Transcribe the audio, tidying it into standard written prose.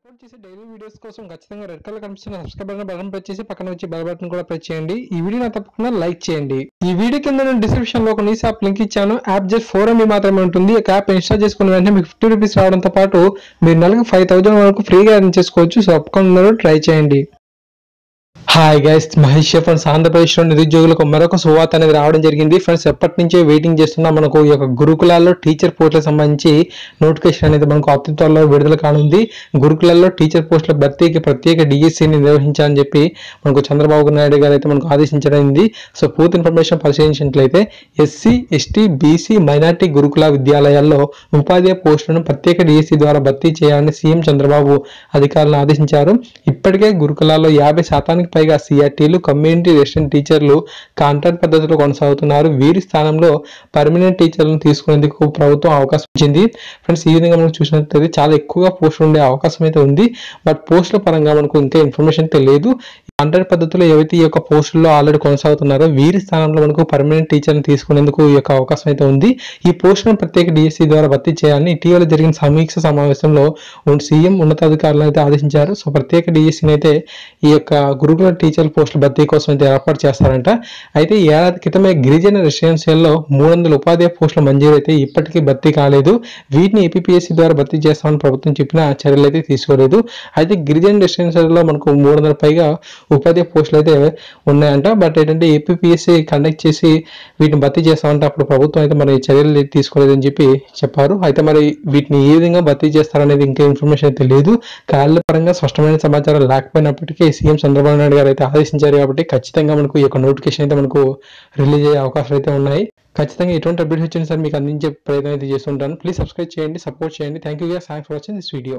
Upload చేసే daily videos కోసం ఖచ్చితంగా రెడ్ కలర్ కనిపిస్తున్న సబ్స్క్రైబ్ బటన్ ప్రెస్ చేసి పక్కన వచ్చి బెల్ బటన్ కూడా ప్రెస్ చేయండి. ఈ వీడియో తప్పకుండా లైక్ చేయండి. ఈ వీడియో కింద నేను డిస్క్రిప్షన్ లో ఒక న్యూస్ యాప్ లింక్ ఇచ్చాను. యాప్ జస్ట్ 4 MB మాత్రమే ఉంటుంది. ఒక యాప్ ఇన్స్టాల్ చేసుకున్న వెంటనే మీకు 50 రూపీస్ రావడంతో పాటు మీరు నెలకు 5000 వరకు ఫ్రీగా ఎర్న్ చేసుకోవచ్చు. సో తప్పకుండా ట్రై చేయండి. హాయ్ గైస్, మహేష్ ఫ్రెండ్స్, ఆంధ్రప్రదేశ్లో నిరుద్యోగులకు మరొక శుభవార్త అనేది రావడం జరిగింది. ఫ్రెండ్స్, ఎప్పటి నుంచే వెయిటింగ్ చేస్తున్నా మనకు ఈ యొక్క గురుకులాల్లో టీచర్ పోస్టులకు సంబంధించి నోటిఫికేషన్ అనేది మనకు అతి త్వరలో విడుదల కానుంది. గురుకులాల్లో టీచర్ పోస్టుల భర్తీకి ప్రత్యేక డిఎస్సిని నిర్వహించాలని చెప్పి మనకు చంద్రబాబు నాయుడు గారు అయితే మనకు ఆదేశించడమైంది. సో పూర్తి ఇన్ఫర్మేషన్ పరిశీలించినట్లయితే ఎస్సీ, ఎస్టీ, బీసీ, మైనార్టీ గురుకుల విద్యాలయాల్లో ఉపాధ్యాయ పోస్టులను ప్రత్యేక డిఎస్సి ద్వారా భర్తీ చేయాలని సీఎం చంద్రబాబు అధికారులను ఆదేశించారు. ఇప్పటికే గురుకులాల్లో 50% పైగా సిఆర్టీలు, కమ్యూనిటీ రెసిడెంట్ టీచర్లు కాంట్రాక్ట్ పద్ధతిలో కొనసాగుతున్నారు. వీరి స్థానంలో పర్మనెంట్ టీచర్లను తీసుకునేందుకు ప్రభుత్వం అవకాశం ఇచ్చింది. ఫ్రెండ్స్, ఈ విధంగా మనం చూసినట్లయితే చాలా ఎక్కువగా పోస్టులు ఉండే అవకాశం అయితే ఉంది. బట్ పోస్టుల పరంగా మనకు ఇంకా ఇన్ఫర్మేషన్ తెలియదు. కాంట్రాక్ట్ పద్ధతిలో ఏవైతే ఈ యొక్క పోస్టుల్లో ఆల్రెడీ కొనసాగుతున్నారో వీరి స్థానంలో మనకు పర్మనెంట్ టీచర్ని తీసుకునేందుకు ఈ యొక్క అవకాశం అయితే ఉంది. ఈ పోస్టులను ప్రత్యేక డిఎస్సి ద్వారా భర్తీ చేయాలని ఇటీవల జరిగిన సమీక్ష సమావేశంలో సీఎం ఉన్నతాధికారులను అయితే ఆదేశించారు. సో ప్రత్యేక డిఎస్సిని అయితే ఈ యొక్క గురుకుల టీచర్ పోస్టుల భర్తీ కోసం అయితే ఏర్పాటు చేస్తారంట. అయితే ఈ ఏడాది క్రితమే గిరిజన రెసిడెన్షియల్లో 300 ఉపాధ్యాయ పోస్టుల మంజూరు అయితే ఇప్పటికీ భర్తీ కాలేదు. వీటిని ఏపీపీఎస్సీ ద్వారా భర్తీ చేస్తామని ప్రభుత్వం చెప్పిన చర్యలు అయితే తీసుకోలేదు. అయితే గిరిజన రెసిడెన్షియల్లో మనకు 300 పైగా ఉపాధ్యాయ పోస్టులు అయితే ఉన్నాయంట. బట్ ఏంటంటే ఏపీపీఎస్సీ కండక్ట్ చేసి వీటిని భర్తీ చేస్తామంటే అప్పుడు ప్రభుత్వం అయితే మరి చర్యలు తీసుకోలేదని చెప్పి చెప్పారు. అయితే మరి వీటిని ఏ విధంగా భర్తీ చేస్తారనేది ఇంకా ఇన్ఫర్మేషన్ అయితే లేదు. కార్యాలయ పరంగా స్పష్టమైన సమాచారం లేకపోయినప్పటికీ సీఎం చంద్రబాబు నాయుడు గారు అయితే ఆదేశించారు కాబట్టి ఖచ్చితంగా మనకు ఈ యొక్క నోటిఫికేషన్ అయితే మనకు రిలీజ్ అయ్యే అవకాశాలు అయితే ఉన్నాయి. ఖచ్చితంగా ఎటువంటి అప్డేట్స్ వచ్చినా సార్ మీకు అందించే ప్రయత్నం అయితే చేస్తుంటాను. ప్లీజ్ సబ్స్క్రైబ్ చేయండి, సపోర్ట్ చేయండి. Thank you guys, thanks for watching this video.